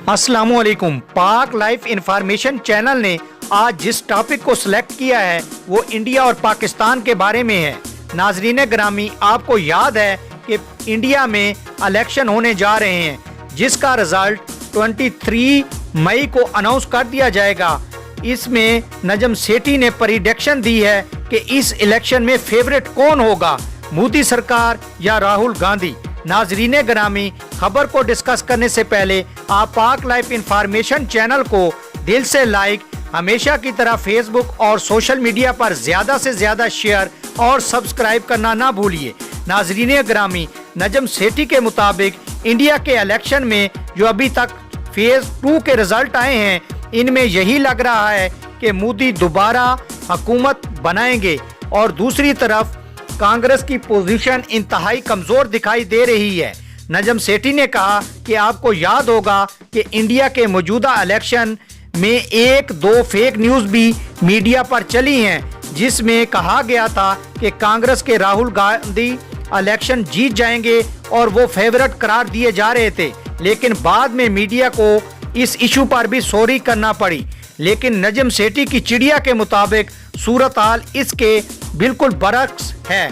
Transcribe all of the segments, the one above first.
अस्सलामुअलैकुम। पाक life information channel ने आज जिस टॉपिक को सिलेक्ट किया है वो इंडिया और पाकिस्तान के बारे में है। नाजरीन ग्रामी, आपको याद है कि इंडिया में इलेक्शन होने जा रहे हैं जिसका रिजल्ट 23 मई को अनाउंस कर दिया जाएगा। इसमें नजम सेठी ने प्रेडिक्शन दी है कि इस इलेक्शन में फेवरेट कौन होगा, मोदी सरकार या राहुल गांधी। नाजरीन ग्रामी, खबर को डिस्कस करने से पहले आप पाक लाइफ इंफॉर्मेशन चैनल को दिल से लाइक, हमेशा की तरह फेसबुक और सोशल मीडिया पर ज्यादा से ज्यादा शेयर और सब्सक्राइब करना ना भूलिए। नाजरीन ग्रामी, नजम सेठी के मुताबिक इंडिया के इलेक्शन में जो अभी तक फेज 2 के रिजल्ट आए हैं, इनमें यही लग रहा है कि मोदी दोबारा हुकूमत बनाएंगे और दूसरी तरफ कांग्रेस की पोजीशन इंतहाई कमजोर दिखाई दे रही है। नजम सेठी ने कहा कि आपको याद होगा कि इंडिया के मौजूदा इलेक्शन में 1-2 फेक न्यूज़ भी मीडिया पर चली हैं जिसमें कहा गया था कि कांग्रेस के राहुल गांधी इलेक्शन जीत जाएंगे और वो फेवरेट करार दिए जा रहे थे, लेकिन बाद में मीडिया को इस इशू पर भी सॉरी करना पड़ी। लेकिन नजम सेठी की चिड़िया के मुताबिक सूरत हाल इसके बिल्कुल बरक्स है,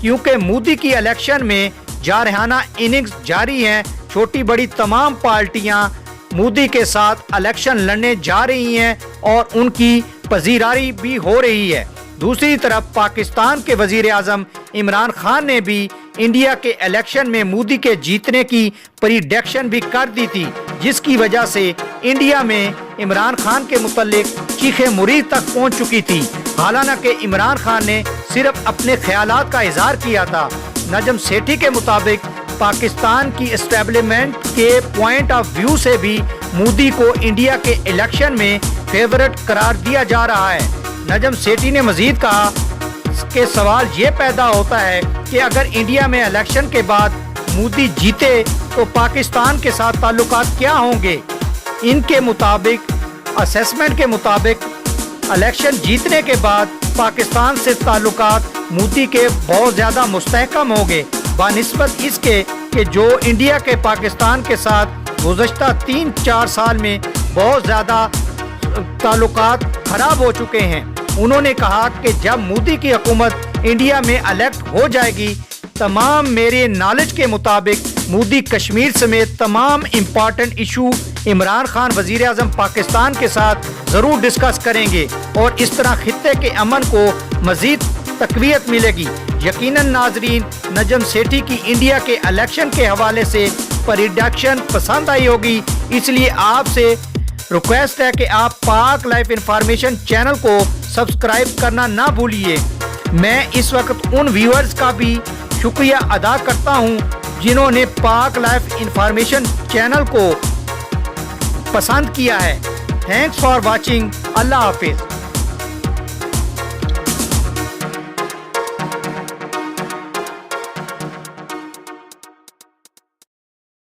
क्योंकि मोदी की इलेक्शन में जारहाना इनिंग्स जारी है। छोटी बड़ी तमाम पार्टियां मोदी के साथ इलेक्शन लड़ने जा रही हैं और उनकी पजीरारी भी हो रही है। दूसरी तरफ पाकिस्तान के वजीर आजम इमरान खान ने भी इंडिया के इलेक्शन में मोदी के जीतने की प्रेडिक्शन भी कर दी थी, जिसकी वजह से इंडिया में इमरान खान के मुतालिक चीखे मुरीद तक पहुंच चुकी थी। हालांकि इमरान खान ने सिर्फ अपने ख्यालात का इजहार किया था। नजम सेठी के मुताबिक पाकिस्तान की एस्टेब्लिशमेंट के पॉइंट ऑफ व्यू से भी मोदी को इंडिया के इलेक्शन में फेवरेट करार दिया जा रहा है। नजम सेठी ने मजीद कहा कि सवाल ये पैदा होता है कि अगर इंडिया में इलेक्शन के बाद मोदी जीते तो पाकिस्तान के साथ ताल्लुकात क्या होंगे। इनके मुताबिक, असेसमेंट के मुताबिक, इलेक्शन जीतने के बाद पाकिस्तान से ताल्लुकात मोदी के बहुत ज़्यादा मुस्तहकम होंगे बानिस्बत इसके कि जो इंडिया के पाकिस्तान के साथ गुज़श्ता 3-4 साल में बहुत ज़्यादा ताल्लुकात खराब हो चुके हैं। उन्होंने कहा कि जब मोदी की हुकूमत इंडिया में इलेक्ट हो जाएगी, तमाम मेरे नॉलेज के मुताबिक मोदी कश्मीर समेत तमाम इम्पॉर्टेंट इशू इमरान खान वजीर आजम पाकिस्तान के साथ ज़रूर डिस्कस करेंगे और इस तरह खित्ते के अमन को मज़ीद तक़वियत मिलेगी। यकीनन नाजरीन, नजम सेठी की इंडिया के इलेक्शन के हवाले से प्रेडिक्शन पसंद आई होगी, इसलिए आपसे रिक्वेस्ट है कि आप पाक लाइफ इंफॉर्मेशन चैनल को सब्सक्राइब करना ना भूलिए। मैं इस वक्त उन व्यूअर्स का भी शुक्रिया अदा करता हूं जिन्होंने पाक लाइफ इंफॉर्मेशन चैनल को पसंद किया है। Thanks for watching. Allah Hafiz.